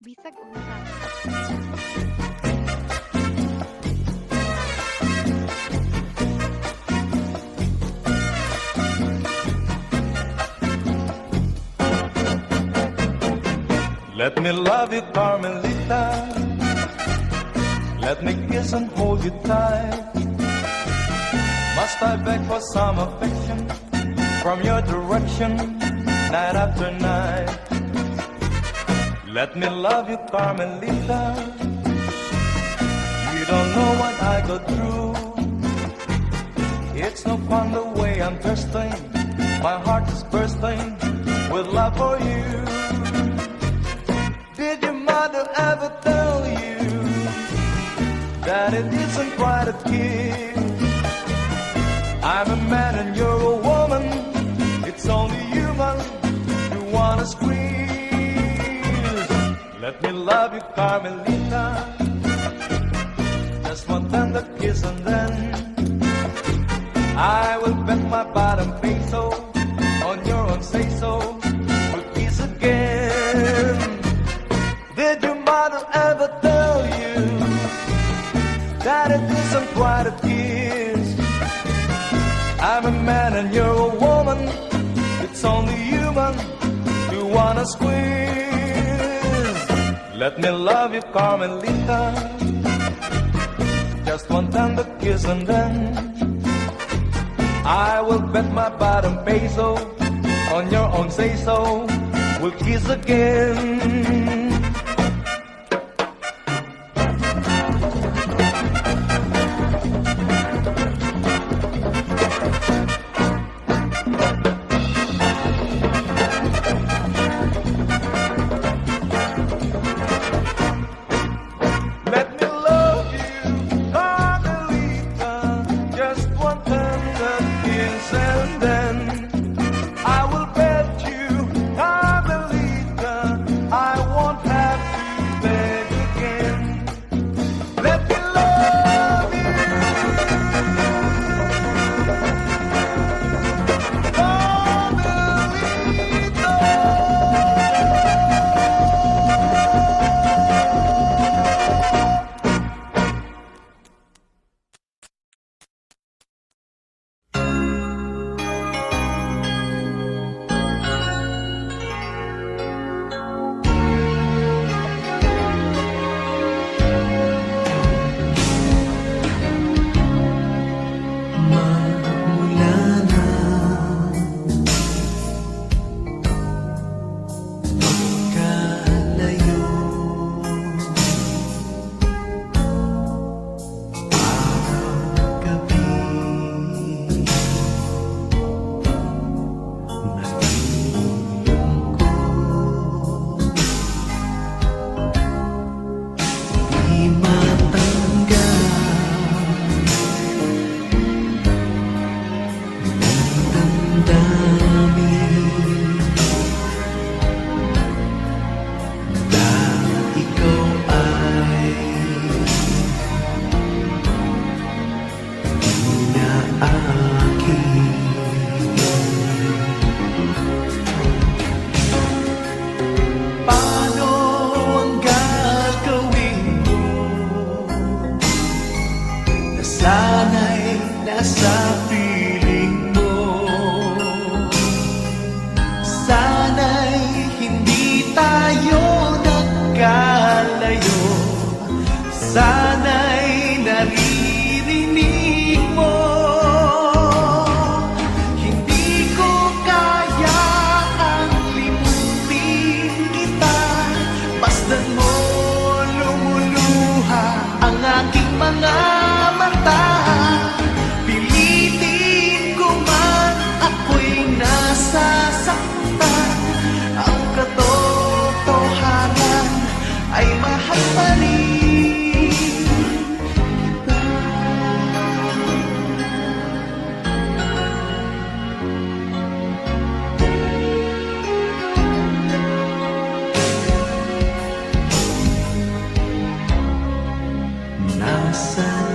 Bisag unahan. Let me love you, Carmelita. Let me kiss and hold you tight. Must I beg for some affection from your direction, night after night? Let me love you, Carmelita. You don't know what I go through. It's no fun the way I'm thirsting. My heart is bursting with love for you. Did your mother ever tell you that it isn't quite a kiss? I'm a man and you're a woman. It's only human to wanna squeeze. Let me love you, Carmelita. Just one tender kiss and then I will bet my bottom peso on your own say-so. We'll kiss again. Did your mother ever tell you that it isn't quite a kiss? I'm a man and you're a woman. It's only human to wanna squeeze. Let me love you, Carmelita. Just one tender kiss and then I will bet my bottom peso on your own say-so. We'll kiss again. Sana'y nasa piling mo. Sana'y hindi tayo nagkalayo. Sana'y naririnig mo. Hindi ko kaya ang limutin kita. Masdan mo lumuluha ang aking mga mata. Pilitin ko man ako'y nasasaktan. Ang katotohanan ay mahal pa rin kita. Nasaan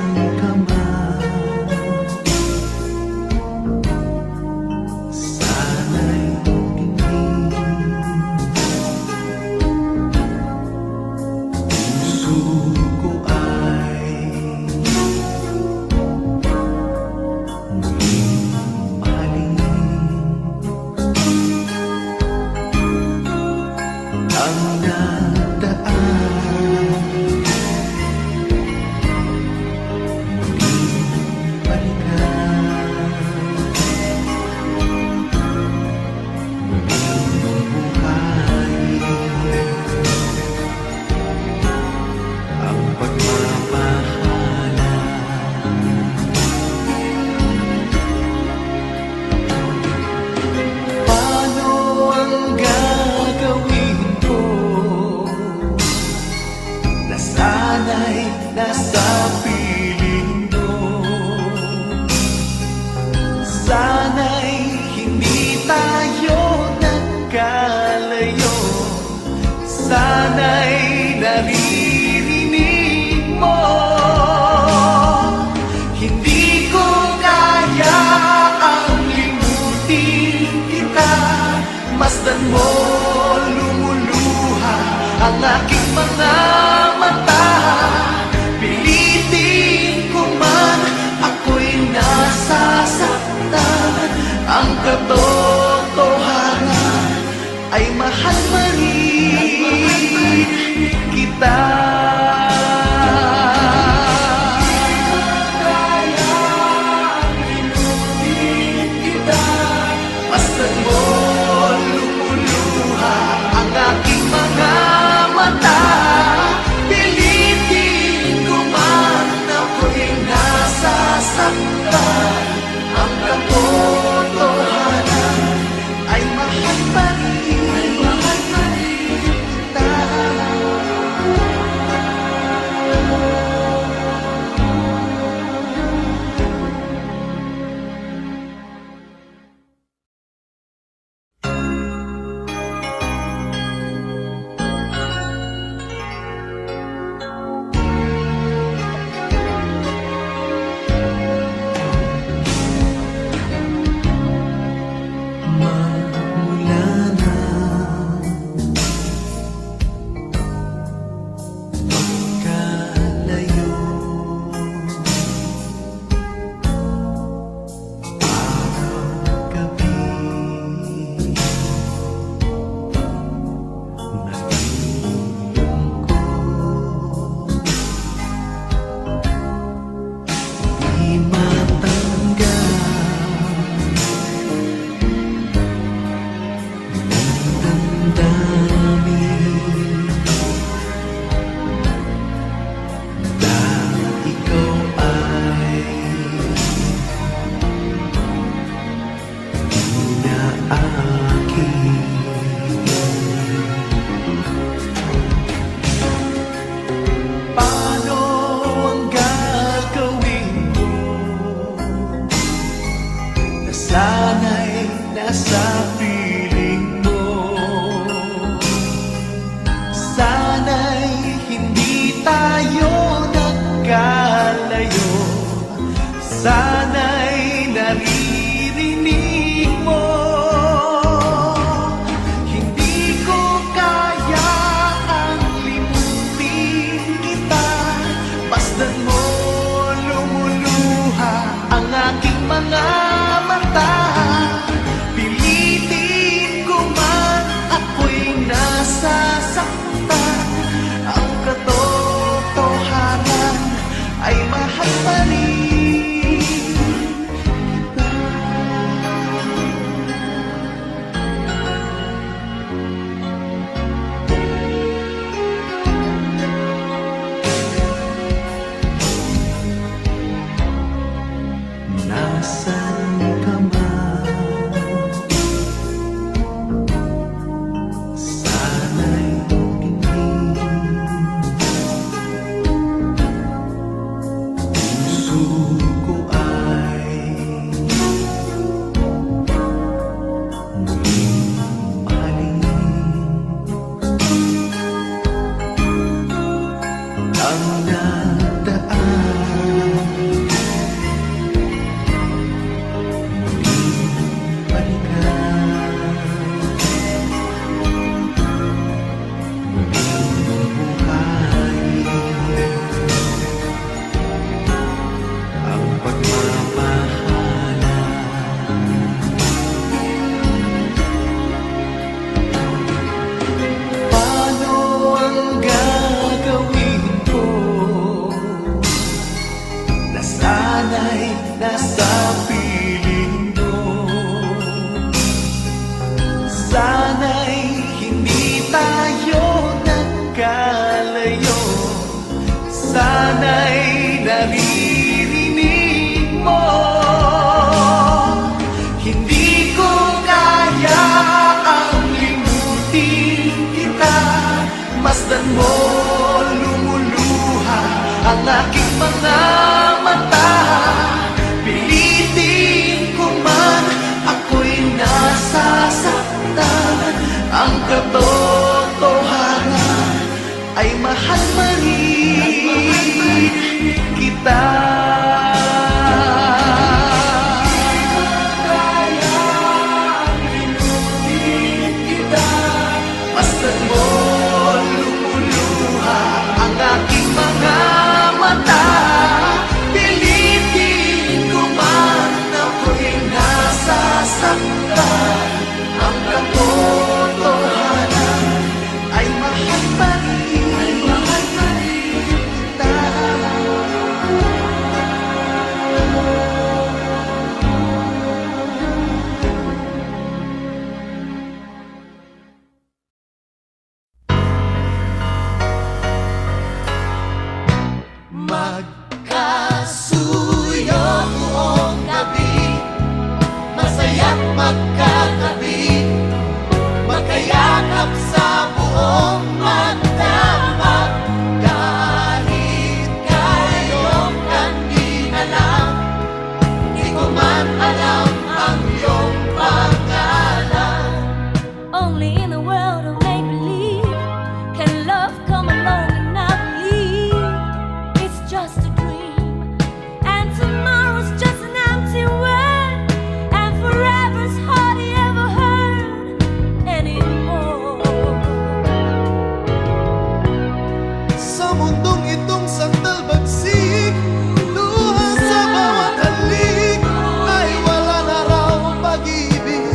nagdaan, muling balikan, muling buhayin ang pagmamahalan. Paano ang gagawin ko? Nasana'y nasa piling mo. Sana'y hindi tayo nagkalayo. Sana'y naririnig mo. Hindi ko kaya ang limutin kita. Masdan mo lumuluha ang aking mga mata. Pilitin ko man ako'y nasasaktan. Ang katotohanan ay mahal pa rin kita. Masdan mo lumuluha ang aking mga mata. Pilitin ko man ako'y nasasaktan. Ang katotohanan ay mahal pa rin kita. Magmula na pagkalayo, araw-gabi, nalulungkot, di matanggap damdamin na ikaw ay di na akin. Paano ang gagawin ko? Nasana'y nasa piling mo. Sana'y hindi tayo nagkalayo. Sana'y naririnig mo. Hindi ko kaya ang limutin kita. Masdan mo lumuluha ang aking mga mata. Pilitin ko man ako'y nasasaktan. Ang katotohanan ay mahal pa rin mo lumuluha ang aking mga mata. Pilitin ko man ako'y nasasaktan, ang katotohanan ay mahal pa rin kita. Basta't mo lumuluha ang aking mga mata. Pilitin ko man ako'y nasasaktan, ang katotohanan ay mahal pa rin kita. Magkasuyo buong gabi, masaya't magkatabi, magkayakap sa buong magdamag. Kahit kayong kanina lang, di ko man alam ang iyong pangalan. Only in a world of make-believe can love come along and not believe it's just a dream, and tomorrow's just an empty word, and forever's hardly ever heard anymore. Sa mundong itong sakdal bagsik, luha sa bawat halik, ay wala na raw pag-ibig.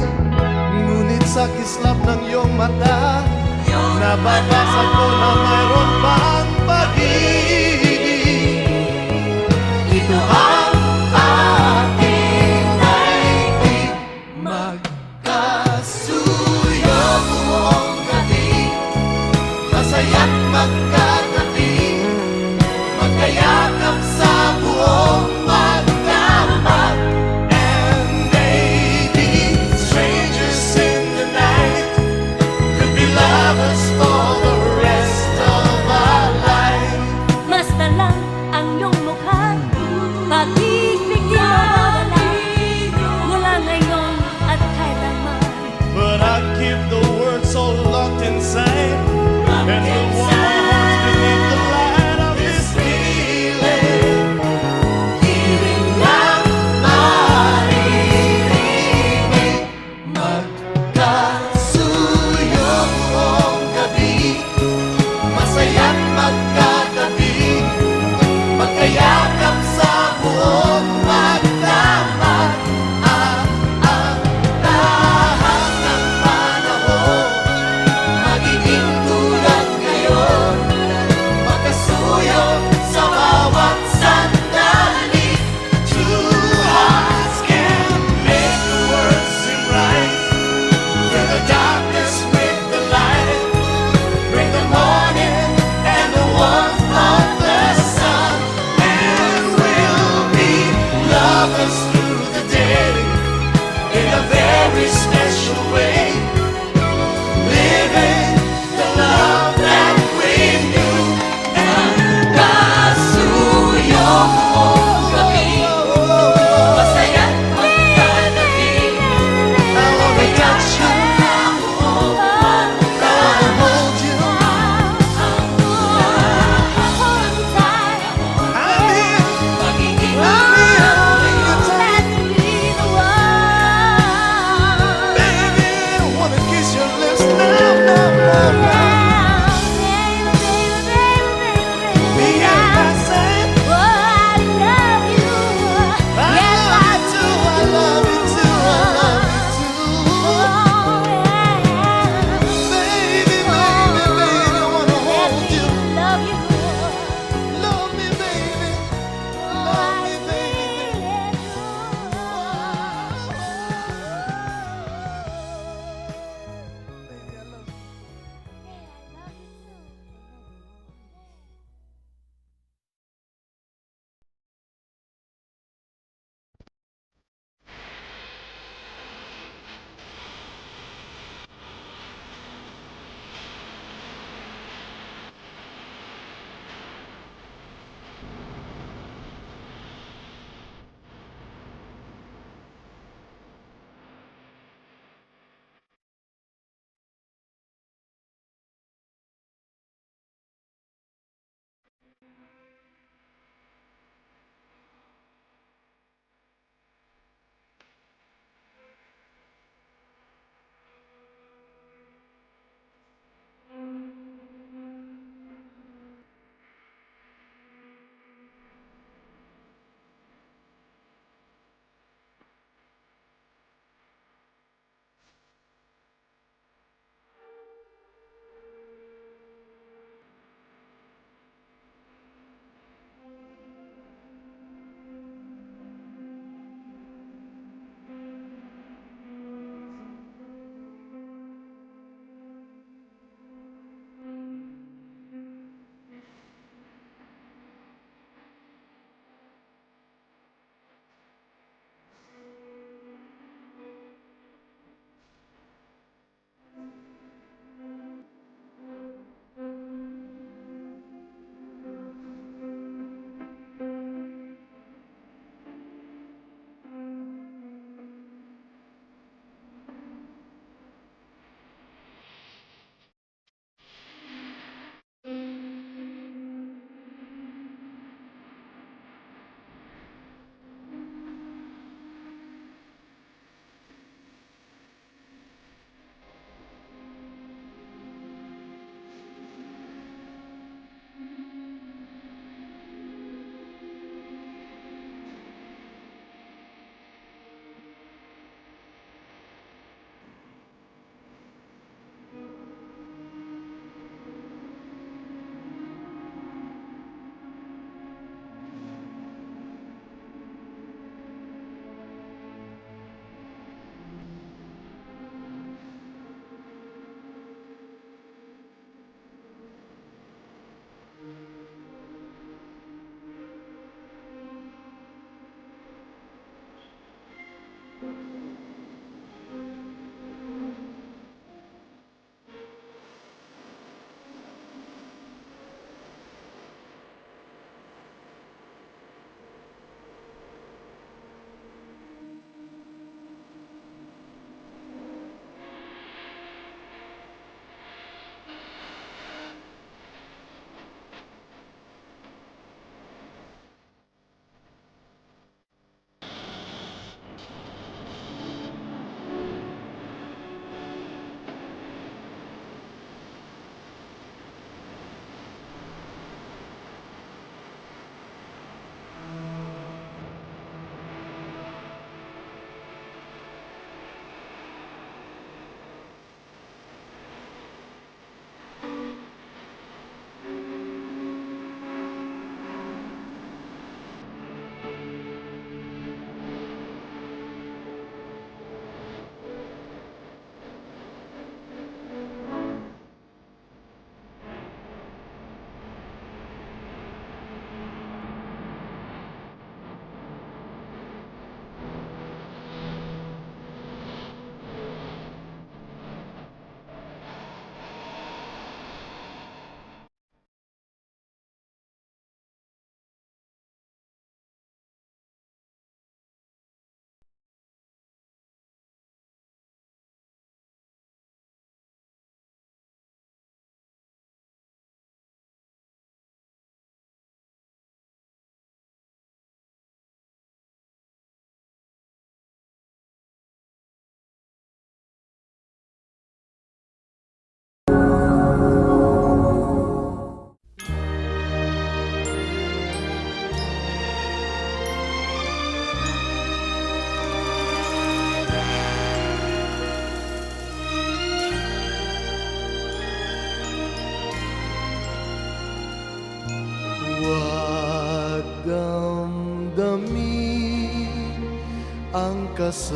Ngunit sa kislap ng iyong mata, nababasa ko na mayroon pang pag-ibig. Ito ang ating daigdig, magkasuyo buong gabi, masaya't magkatabi, magkayakap sa buong magdamag. And maybe strangers in the night could be lovers for the rest of our life. Basta lang ang iyong mukha, pag-ibig di mawawala, mula ngayon at kailanman. But I keep the words so locked inside, and the ones beneath the light of this feeling. Hiling lang maririnig, magkasuyo buong gabi, masaya't magkatabi, magkayakap sa buong magdamag. Ang lahat ng panahon magiging tulad ngayon, magkasuyo sa bawat sandali. Two hearts can make the world seem right, through the darkness with the light, bring the morning and the warmth of the sun. And ang kasawian.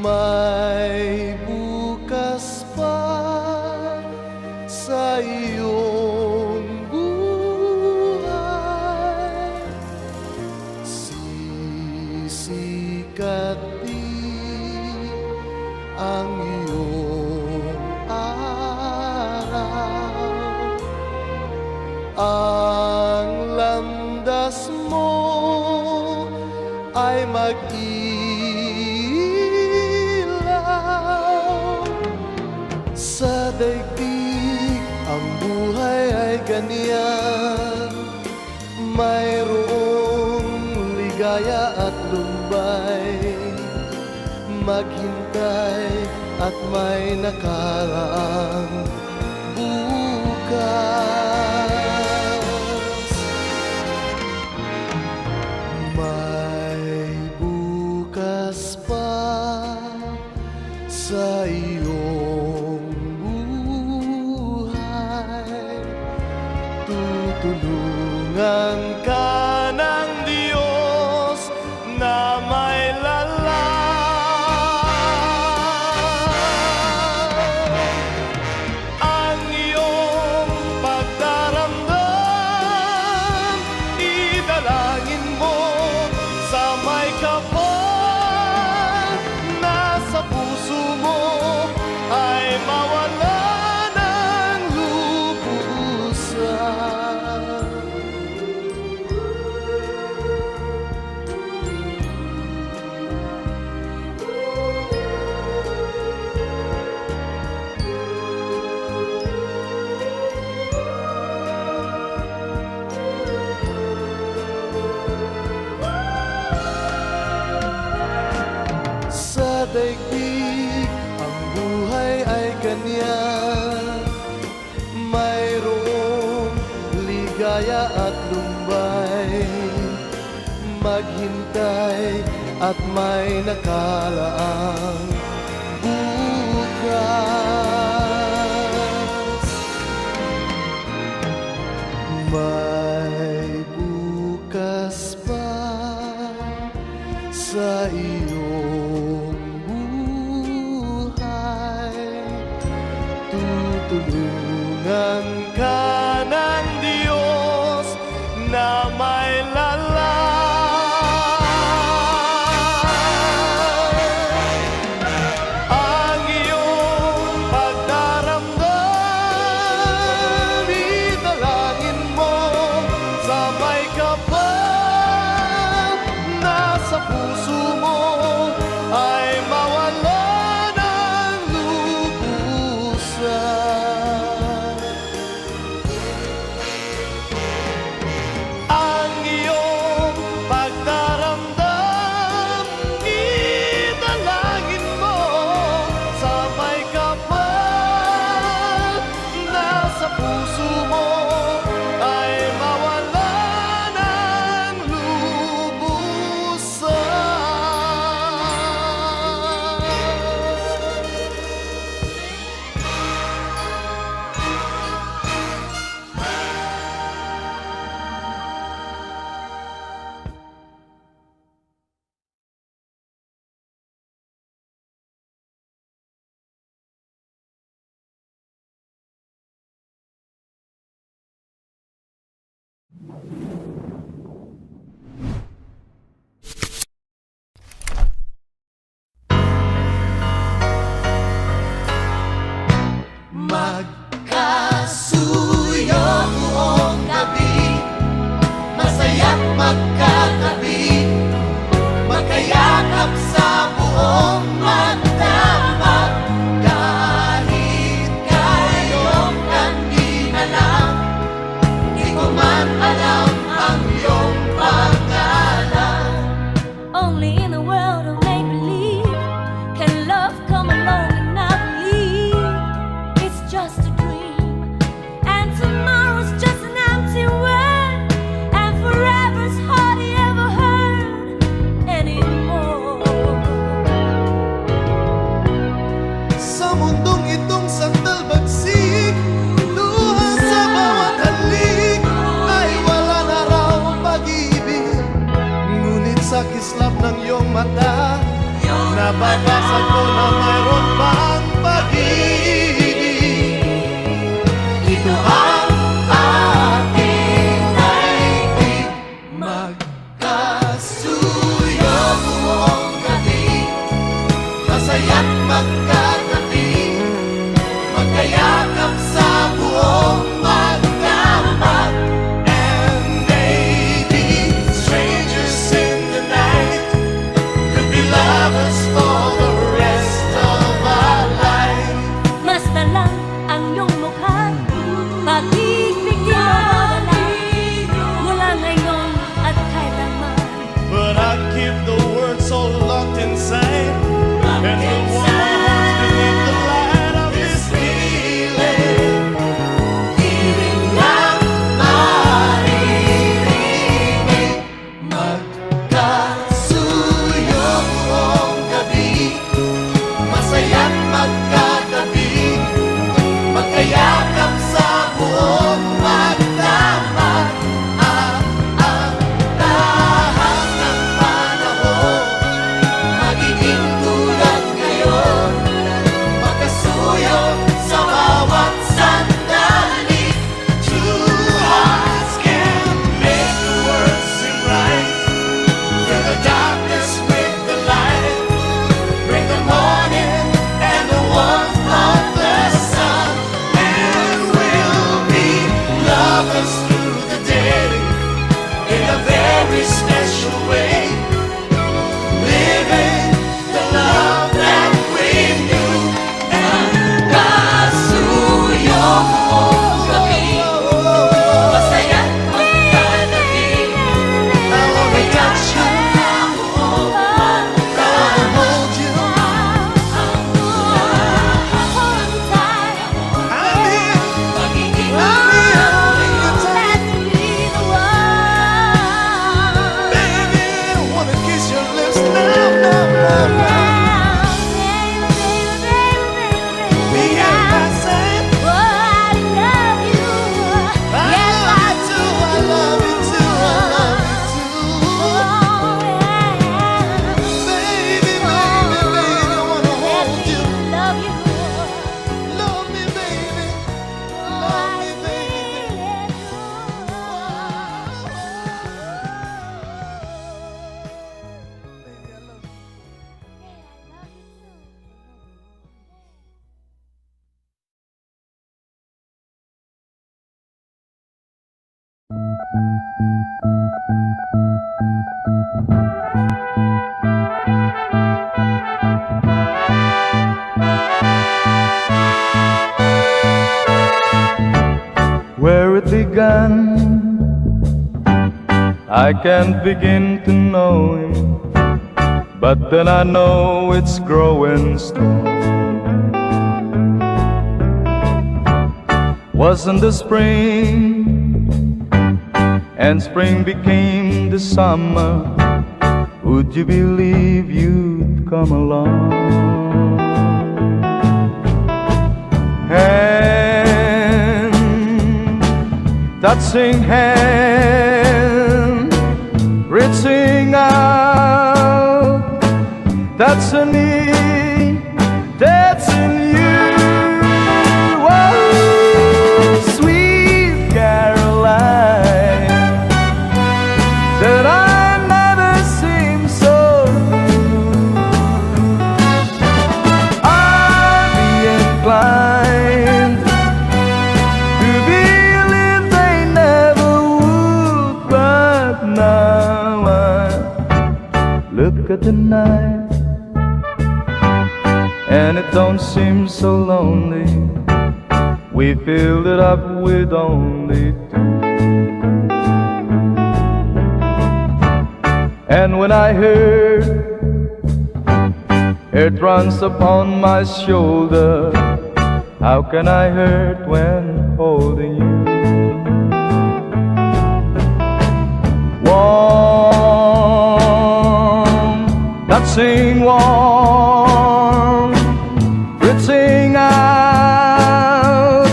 May bukas pa sa iyong buhay. Sisikat din ang iyong araw. Ang landas mo ay mag-ilaw. Sa daigdig ang buhay ay ganyan, mayroong ligaya at lumbay. Maghintay at may nakaraang bukas. May bukas pa sa iyong buhay. Tutulungan ka ng Diyos na may lalang. Ang iyong pagdaramdam, idalangin mo sa may kapal. Nasa puso mo ay mawala ng lubusan. Sa daigdig ang buhay ay ganyan, mayroong ligaya at lumbay. Maghintay at may nakalaang bukas. May bukas pa sa iyong buhay. Tutulungan ka ng Diyos na may lalang. Ang iyong pagdaramdam, idalangin mo sa may kapal. Nasa puso mo ay mawala ng lubusan. Ang iyong pagdaramdam, idalangin mo sa may kapal. Nasa puso mo ay mawala ng lubusan. Magkasuyo buong gabi, masaya't magkatabi, magkayakap sa buong magdamag. Kahit kayong kanina lang, di ko man alam ang iyong pangalan. Only in a world of make-believe can love come along and I believe it's just a dream. And tomorrow's just an empty word, and forever's hardly ever heard anymore. Sa mundong itong sandal bagsik, luha sa bawat halik, ay wala na raw mata, nababasa ko na mayroon pang pag-ibig. Ito ang ating daigdig, magkasuyo buong gabi, masaya't magkatabi, magkayakap sa buong magdamag. And maybe strangers in the night could be lovers for the rest of our life. Basta lang ang iyong mukha, pag-ibig di mawawala, mula ngayon at kailanman. But I keep the words so locked inside, and the warm beneath the light of this feeling. Piling lang maririnig, magkasuyo buong gabi, masaya't magkatabi, magkayakap sa buong magdamag. Ang lahat ng panahon magiging tulad ngayon, magkasuyo sa bawat sandali. Two hearts can make the world seem right, fill the darkness with the light, bring the morning and the warmth of the sun, and we'll be lovers through the day in a very special way, living the love that we knew. Magkasuyo buong gabi, masaya't magkatabi, I wanna touch you, I wanna hold you, I'm here, baby, I wanna kiss your lips now, now, now, now. Me and my side, I love you too, I love you too, I love you too. Baby, baby, baby, I wanna hold you. Love me, baby. Love me, baby. Baby, I love you. Where it began, I can't begin to know him, but then I know it's growing strong. Wasn't the spring, and spring became the summer, would you believe you'd come along? Hand, touching hand, reaching out, that's a need, that's in you. Oh, sweet Caroline, that I never seem so blue. I'd be inclined to believe they never would, but now I look at the night and it don't seem so lonely. We filled it up with only two. And when I heard it runs upon my shoulder, how can I hurt when holding you? Warm, touching warm, reaching out,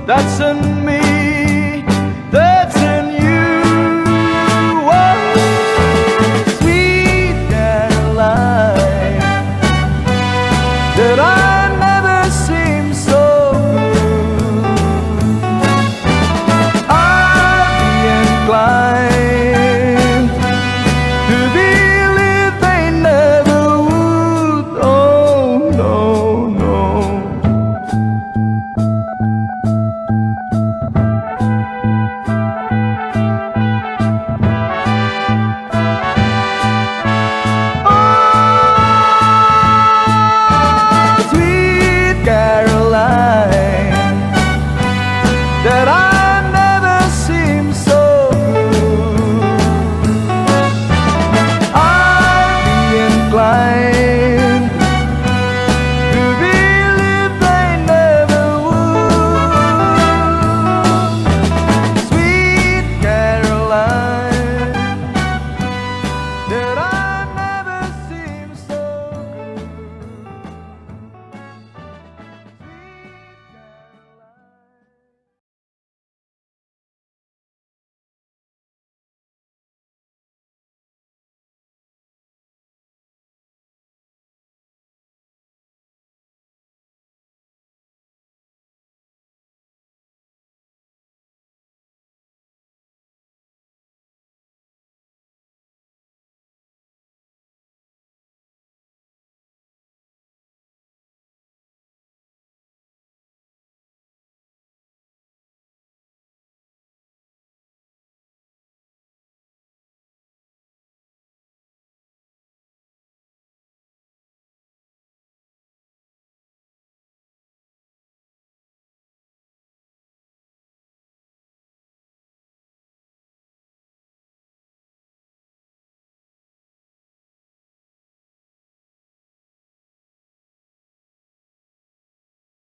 that's in me, that's in you. Oh, sweet Caroline, night.